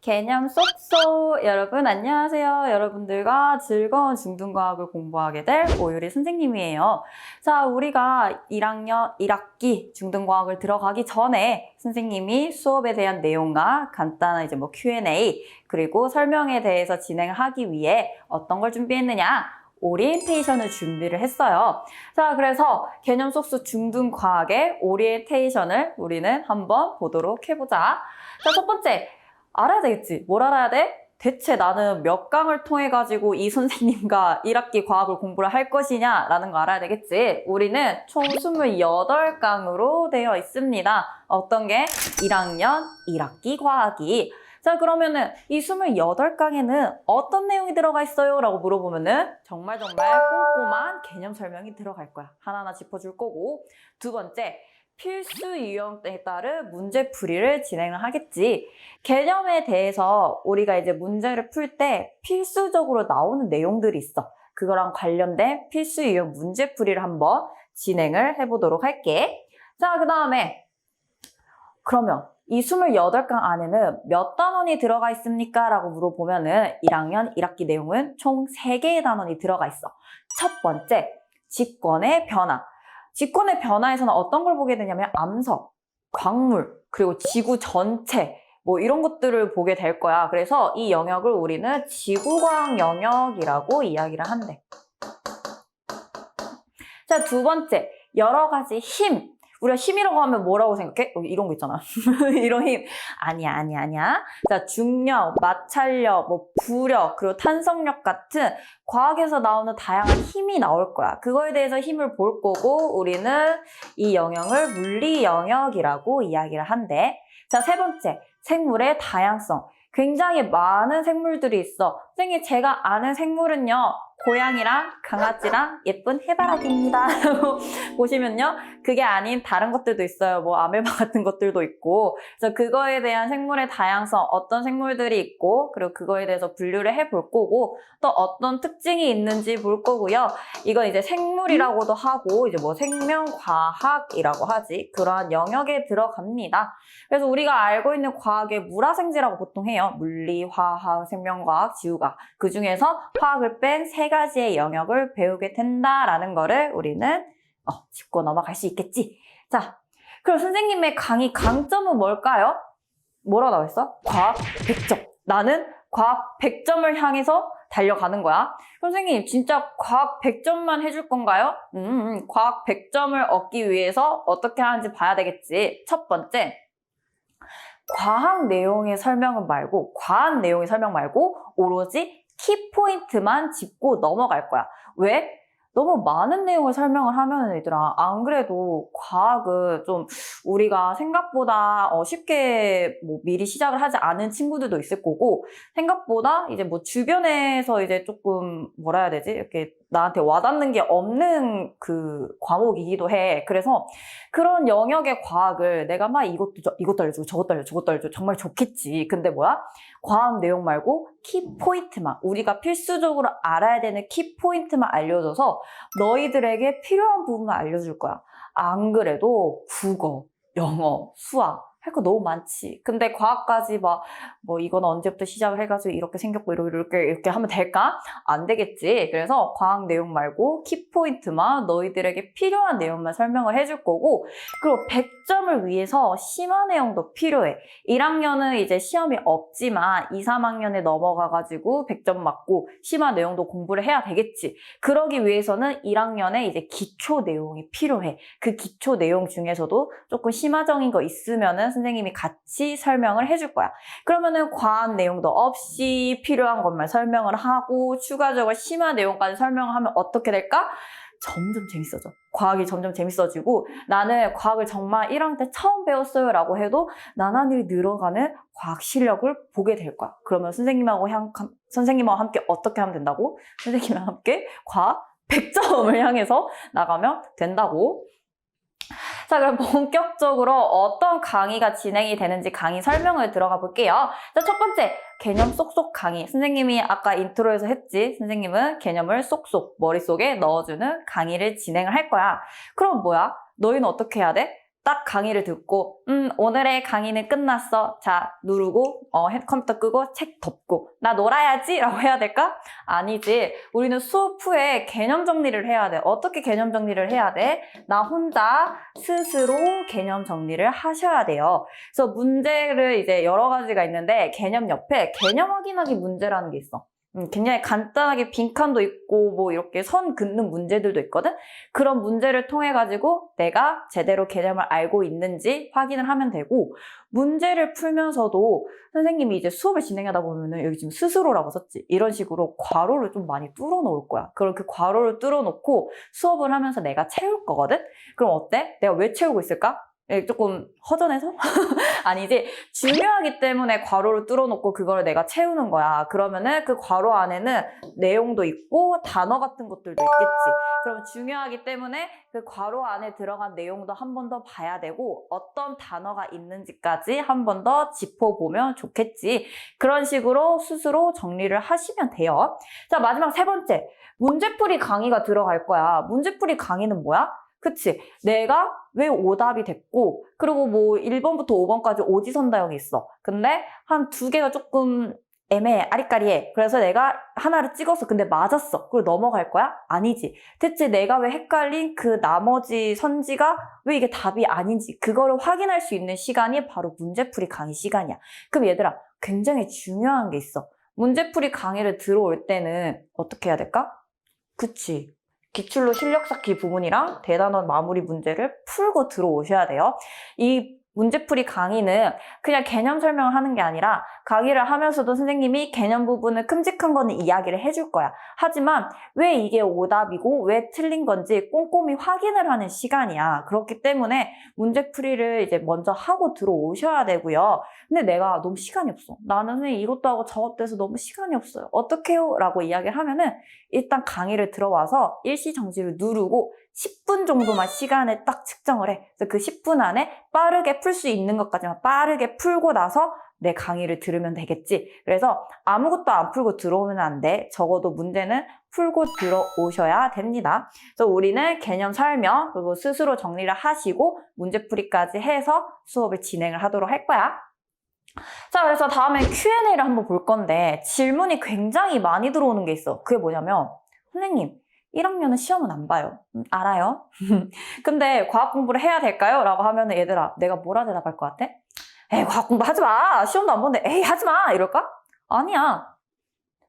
개념 쏙쏙! 여러분 안녕하세요. 여러분들과 즐거운 중등과학을 공부하게 될 오유리 선생님이에요. 자, 우리가 1학년 1학기 중등과학을 들어가기 전에 선생님이 수업에 대한 내용과 간단한 이제 Q&A 그리고 설명에 대해서 진행하기 위해 어떤 걸 준비했느냐? 오리엔테이션을 준비를 했어요. 자, 그래서 개념 쏙쏙 중등과학의 오리엔테이션을 우리는 한번 보도록 해보자. 자, 첫 번째. 알아야 되겠지. 뭘 알아야 돼? 대체 나는 몇 강을 통해 가지고 이 선생님과 1학기 과학을 공부를 할 것이냐 라는 거 알아야 되겠지. 우리는 총 28강으로 되어 있습니다. 어떤 게? 1학년 1학기 과학이. 자, 그러면은 이 28강에는 어떤 내용이 들어가 있어요? 라고 물어보면은 정말 꼼꼼한 개념 설명이 들어갈 거야. 하나하나 짚어줄 거고. 두 번째, 필수 유형에 따른 문제풀이를 진행을 하겠지. 개념에 대해서 우리가 이제 문제를 풀 때 필수적으로 나오는 내용들이 있어. 그거랑 관련된 필수 유형 문제풀이를 한번 진행을 해보도록 할게. 자, 그 다음에 그러면 이 28강 안에는 몇 단원이 들어가 있습니까? 라고 물어보면은 1학년 1학기 내용은 총 3개의 단원이 들어가 있어. 첫 번째, 직권의 변화. 직권의 변화에서는 어떤 걸 보게 되냐면 암석, 광물, 그리고 지구 전체 이런 것들을 보게 될 거야. 그래서 이 영역을 우리는 지구과학 영역이라고 이야기를 한대. 자, 두 번째, 여러 가지 힘. 우리가 힘이라고 하면 뭐라고 생각해? 이런 거 있잖아. 이런 힘. 아니야. 자, 중력, 마찰력, 부력, 그리고 탄성력 같은 과학에서 나오는 다양한 힘이 나올 거야. 그거에 대해서 힘을 볼 거고 우리는 이 영역을 물리 영역이라고 이야기를 한대. 자, 세 번째, 생물의 다양성. 굉장히 많은 생물들이 있어. 선생님, 제가 아는 생물은요. 고양이랑 강아지랑 예쁜 해바라기입니다. 보시면요. 그게 아닌 다른 것들도 있어요. 아메바 같은 것들도 있고. 그래서 그거에 대한 생물의 다양성, 어떤 생물들이 있고, 그리고 그거에 대해서 분류를 해볼 거고, 또 어떤 특징이 있는지 볼 거고요. 이건 이제 생물이라고도 하고, 이제 생명과학이라고 하지. 그러한 영역에 들어갑니다. 그래서 우리가 알고 있는 과학의 물화생지라고 보통 해요. 물리, 화학, 생명과학, 지구과학. 그 중에서 화학을 뺀 3가지의 영역을 배우게 된다라는 거를 우리는 짚고 넘어갈 수 있겠지. 자, 그럼 선생님의 강의 강점은 뭘까요? 뭐라고 나와 있어? 과학 100점. 나는 과학 100점을 향해서 달려가는 거야. 선생님, 진짜 과학 100점만 해줄 건가요? 과학 100점을 얻기 위해서 어떻게 하는지 봐야 되겠지. 첫 번째, 과학 내용의 설명 말고 오로지 키포인트만 짚고 넘어갈 거야. 왜? 너무 많은 내용을 설명을 하면 얘들아, 안 그래도 과학은 좀 우리가 생각보다 쉽게 미리 시작을 하지 않은 친구들도 있을 거고, 생각보다 이제 주변에서 이제 조금 뭐라 해야 되지? 이렇게 나한테 와닿는 게 없는 그 과목이기도 해. 그래서 그런 영역의 과학을 내가 막 이것도 알려주고 저것도 알려주고 정말 좋겠지. 근데 과학 내용 말고 키포인트만, 우리가 필수적으로 알아야 되는 키포인트만 알려줘서 너희들에게 필요한 부분만 알려줄 거야. 안 그래도 국어, 영어, 수학 할 거 너무 많지. 근데 과학까지 이건 언제부터 시작을 해가지고 이렇게 생겼고 이렇게 하면 될까? 안 되겠지. 그래서 과학 내용 말고 키포인트만 너희들에게 필요한 내용만 설명을 해줄 거고, 그리고 100점을 위해서 심화 내용도 필요해. 1학년은 이제 시험이 없지만 2, 3학년에 넘어가가지고 100점 맞고 심화 내용도 공부를 해야 되겠지. 그러기 위해서는 1학년에 이제 기초 내용이 필요해. 그 기초 내용 중에서도 조금 심화적인 거 있으면은 선생님이 같이 설명을 해줄 거야. 그러면은 과학 내용도 없이 필요한 것만 설명을 하고 추가적으로 심화 내용까지 설명을 하면 어떻게 될까? 점점 재밌어져. 과학이 점점 재밌어지고, 나는 과학을 정말 1학년 때 처음 배웠어요 라고 해도 나날이 늘어가는 과학 실력을 보게 될 거야. 그러면 선생님하고 함께 어떻게 하면 된다고? 선생님과 함께 과학 100점을 향해서 나가면 된다고. 자, 그럼 본격적으로 어떤 강의가 진행이 되는지 강의 설명을 들어가 볼게요. 자, 첫 번째, 개념 쏙쏙 강의. 선생님이 아까 인트로에서 했지. 선생님은 개념을 쏙쏙 머릿속에 넣어주는 강의를 진행을 할 거야. 그럼 너희는 어떻게 해야 돼? 딱 강의를 듣고 오늘의 강의는 끝났어. 자, 누르고 컴퓨터 끄고 책 덮고 나 놀아야지 라고 해야 될까? 아니지. 우리는 수업 후에 개념 정리를 해야 돼. 어떻게 개념 정리를 해야 돼? 나 혼자 스스로 개념 정리를 하셔야 돼요. 그래서 문제를 이제 여러 가지가 있는데 개념 옆에 개념 확인하기 문제라는 게 있어. 굉장히 간단하게 빈칸도 있고 뭐 이렇게 선 긋는 문제들도 있거든. 그런 문제를 통해 가지고 내가 제대로 개념을 알고 있는지 확인을 하면 되고, 문제를 풀면서도 선생님이 이제 수업을 진행하다 보면은 여기 지금 스스로라고 썼지, 이런 식으로 괄호를 좀 많이 뚫어 놓을 거야. 그럼 그 괄호를 뚫어 놓고 수업을 하면서 내가 채울 거거든. 그럼 어때? 내가 왜 채우고 있을까? 조금 허전해서? 아니지. 중요하기 때문에 괄호를 뚫어놓고 그걸 내가 채우는 거야. 그러면은 그 괄호 안에는 내용도 있고 단어 같은 것들도 있겠지. 그러면 중요하기 때문에 그 괄호 안에 들어간 내용도 한 번 더 봐야 되고 어떤 단어가 있는지까지 한 번 더 짚어보면 좋겠지. 그런 식으로 스스로 정리를 하시면 돼요. 자, 마지막 세 번째. 문제풀이 강의가 들어갈 거야. 문제풀이 강의는 뭐야? 그치? 내가 왜 오답이 됐고, 그리고 뭐 1번부터 5번까지 오지선다형이 있어. 근데 한 두 개가 조금 애매해, 아리까리해. 그래서 내가 하나를 찍었어. 근데 맞았어. 그리고 넘어갈 거야? 아니지. 대체 내가 왜 헷갈린 그 나머지 선지가 왜 이게 답이 아닌지, 그거를 확인할 수 있는 시간이 바로 문제풀이 강의 시간이야. 그럼 얘들아, 굉장히 중요한 게 있어. 문제풀이 강의를 들어올 때는 어떻게 해야 될까? 그치? 기출로 실력 쌓기 부분이랑 대단원 마무리 문제를 풀고 들어오셔야 돼요. 이 문제풀이 강의는 그냥 개념 설명을 하는 게 아니라 강의를 하면서도 선생님이 개념 부분을 큼직한 거는 이야기를 해줄 거야. 하지만 왜 이게 오답이고 왜 틀린 건지 꼼꼼히 확인을 하는 시간이야. 그렇기 때문에 문제풀이를 이제 먼저 하고 들어오셔야 되고요. 근데 내가 너무 시간이 없어. 나는 선생님 이것도 하고 저것도 해서 너무 시간이 없어요. 어떡해요? 라고 이야기를 하면은 일단 강의를 들어와서 일시정지를 누르고 10분 정도만 시간을 딱 측정을 해. 그래서 그 10분 안에 빠르게 풀 수 있는 것까지만 빠르게 풀고 나서 내 강의를 들으면 되겠지. 그래서 아무것도 안 풀고 들어오면 안 돼. 적어도 문제는 풀고 들어오셔야 됩니다. 그래서 우리는 개념 설명 그리고 스스로 정리를 하시고 문제풀이까지 해서 수업을 진행을 하도록 할 거야. 자, 그래서 다음에 Q&A를 한번 볼 건데 질문이 굉장히 많이 들어오는 게 있어. 그게 뭐냐면, 선생님 1학년은 시험은 안 봐요. 알아요. 근데 과학 공부를 해야 될까요? 라고 하면 얘들아, 내가 뭐라 대답할 것 같아? 에이, 과학 공부 하지 마. 시험도 안 보는데 에이, 하지 마. 이럴까? 아니야.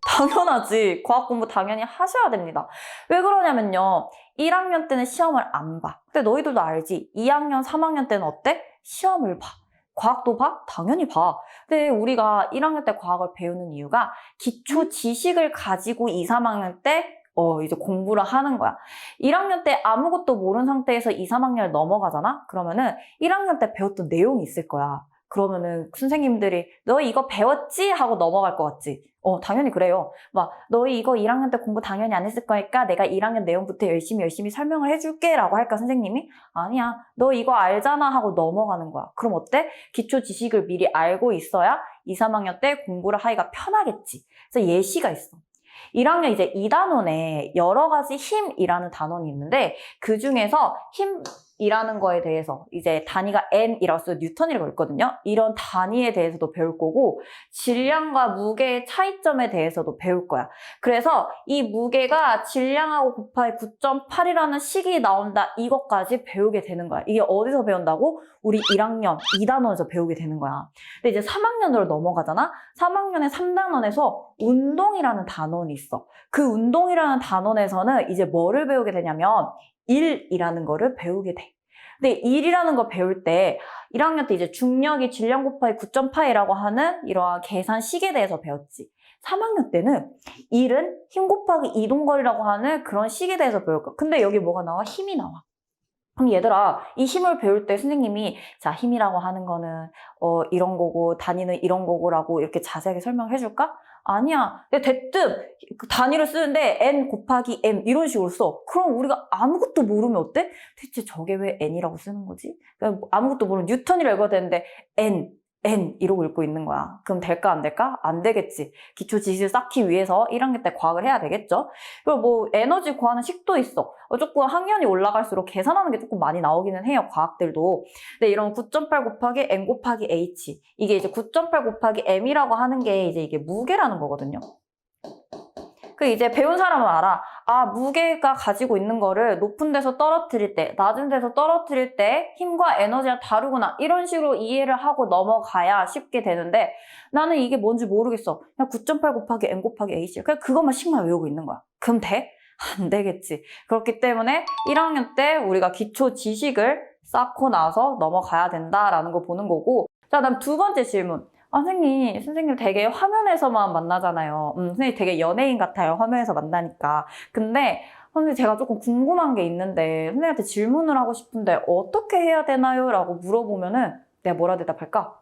당연하지. 과학 공부 당연히 하셔야 됩니다. 왜 그러냐면요, 1학년 때는 시험을 안 봐. 근데 너희들도 알지? 2학년, 3학년 때는 어때? 시험을 봐. 과학도 봐? 당연히 봐. 근데 우리가 1학년 때 과학을 배우는 이유가 기초 지식을 가지고 2, 3학년 때 이제 공부를 하는 거야. 1학년 때 아무것도 모르는 상태에서 2, 3학년을 넘어가잖아? 그러면은 1학년 때 배웠던 내용이 있을 거야. 그러면은 선생님들이 너희 이거 배웠지? 하고 넘어갈 것 같지? 당연히 그래요. 막 너희 이거 1학년 때 공부 당연히 안 했을 거니까 내가 1학년 내용부터 열심히 설명을 해줄게 라고 할까 선생님이? 아니야. 너 이거 알잖아 하고 넘어가는 거야. 그럼 어때? 기초 지식을 미리 알고 있어야 2, 3학년 때 공부를 하기가 편하겠지. 그래서 예시가 있어. 1학년 이제 2단원에 여러 가지 힘이라는 단원이 있는데 그 중에서 힘이라는 거에 대해서 이제 단위가 N이라고 써서 뉴턴이라고 있거든요. 이런 단위에 대해서도 배울 거고 질량과 무게의 차이점에 대해서도 배울 거야. 그래서 이 무게가 질량하고 곱하기 9.8이라는 식이 나온다. 이것까지 배우게 되는 거야. 이게 어디서 배운다고? 우리 1학년 2단원에서 배우게 되는 거야. 근데 이제 3학년으로 넘어가잖아. 3학년의 3단원에서 운동이라는 단원이 있어. 그 운동이라는 단원에서는 이제 뭐를 배우게 되냐면 1이라는 거를 배우게 돼. 근데 1이라는 거 배울 때 1학년 때 이제 중력이 질량 곱하기 9.8이라고 하는 이러한 계산식에 대해서 배웠지. 3학년 때는 1은 힘 곱하기 이동거리라고 하는 그런 식에 대해서 배울 거야. 근데 여기 뭐가 나와? 힘이 나와. 그럼 얘들아, 이 힘을 배울 때 선생님이 자, 힘이라고 하는 거는 이런 거고 단위는 이런 거고라고 이렇게 자세하게 설명해 줄까? 아니야. 근데 대뜸 그 단위를 쓰는데 n 곱하기 m 이런 식으로 써. 그럼 우리가 아무것도 모르면 어때? 대체 저게 왜 n이라고 쓰는 거지? 그러니까 아무것도 모르면 뉴턴이라고 읽어야 되는데 n N 이러고 읽고 있는 거야. 그럼 될까 안 될까? 안 되겠지. 기초 지식을 쌓기 위해서 1학년 때 과학을 해야 되겠죠. 그리고 뭐 에너지 구하는 식도 있어. 조금 학년이 올라갈수록 계산하는 게 조금 많이 나오기는 해요. 과학들도. 근데 이런 9.8 곱하기 N 곱하기 H, 이게 이제 9.8 곱하기 M이라고 하는 게 이제 이게 무게라는 거거든요. 그 이제 배운 사람은 알아. 아, 무게가 가지고 있는 거를 높은 데서 떨어뜨릴 때, 낮은 데서 떨어뜨릴 때 힘과 에너지가 다르구나. 이런 식으로 이해를 하고 넘어가야 쉽게 되는데 나는 이게 뭔지 모르겠어. 그냥 9.8 곱하기 N 곱하기 H. 그냥 그것만 식만 외우고 있는 거야. 그럼 돼? 안 되겠지. 그렇기 때문에 1학년 때 우리가 기초 지식을 쌓고 나서 넘어가야 된다라는 거 보는 거고. 자, 그다음 두 번째 질문. 아, 선생님 되게 화면에서만 만나잖아요. 선생님 되게 연예인 같아요. 화면에서 만나니까. 근데 선생님 제가 조금 궁금한 게 있는데 선생님한테 질문을 하고 싶은데 어떻게 해야 되나요? 라고 물어보면은 내가 뭐라 대답할까?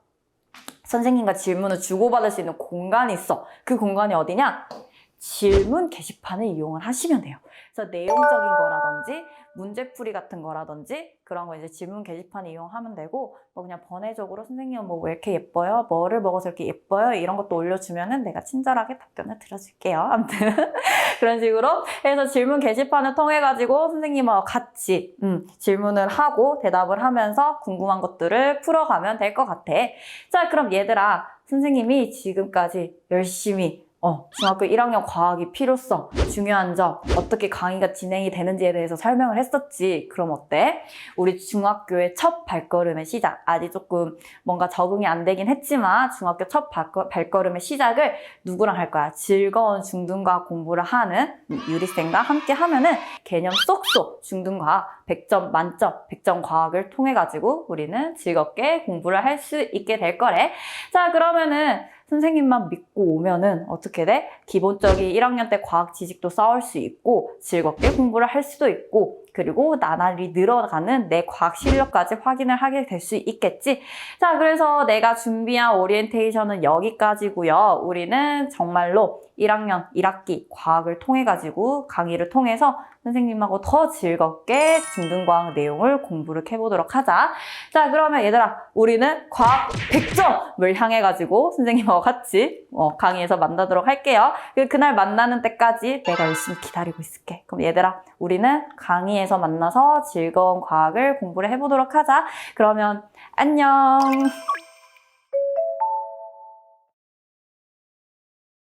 선생님과 질문을 주고받을 수 있는 공간이 있어. 그 공간이 어디냐? 질문 게시판을 이용을 하시면 돼요. 그래서 내용적인 거라든지 문제풀이 같은 거라든지 그런 거 이제 질문 게시판 이용하면 되고 뭐 그냥 번외적으로 선생님은 뭐 왜 이렇게 예뻐요? 뭐를 먹어서 이렇게 예뻐요? 이런 것도 올려주면은 내가 친절하게 답변을 드려줄게요. 아무튼 그런 식으로 해서 질문 게시판을 통해 가지고 선생님하고 같이 질문을 하고 대답을 하면서 궁금한 것들을 풀어가면 될 것 같아. 자, 그럼 얘들아, 선생님이 지금까지 열심히 중학교 1학년 과학의 필요성, 중요한 점, 어떻게 강의가 진행이 되는지에 대해서 설명을 했었지. 그럼 어때? 우리 중학교의 첫 발걸음의 시작. 아직 조금 뭔가 적응이 안 되긴 했지만 중학교 첫 발걸음의 시작을 누구랑 할 거야? 즐거운 중등과학 공부를 하는 유리쌤과 함께 하면은 개념 쏙쏙 중등과학 100점 만점, 100점 과학을 통해 가지고 우리는 즐겁게 공부를 할 수 있게 될 거래. 자, 그러면은 선생님만 믿고 오면은 어떻게 돼? 기본적인 1학년 때 과학 지식도 쌓을 수 있고 즐겁게 공부를 할 수도 있고 그리고 나날이 늘어가는 내 과학 실력까지 확인을 하게 될 수 있겠지. 자, 그래서 내가 준비한 오리엔테이션은 여기까지고요. 우리는 정말로 1학년 1학기 과학을 통해 가지고 강의를 통해서 선생님하고 더 즐겁게 중등과학 내용을 공부를 해보도록 하자. 자, 그러면 얘들아, 우리는 과학 100점을 향해 가지고 선생님하고 같이 강의에서 만나도록 할게요. 그날 만나는 때까지 내가 열심히 기다리고 있을게. 그럼 얘들아, 우리는 강의에서 만나서 즐거운 과학을 공부를 해보도록 하자. 그러면 안녕.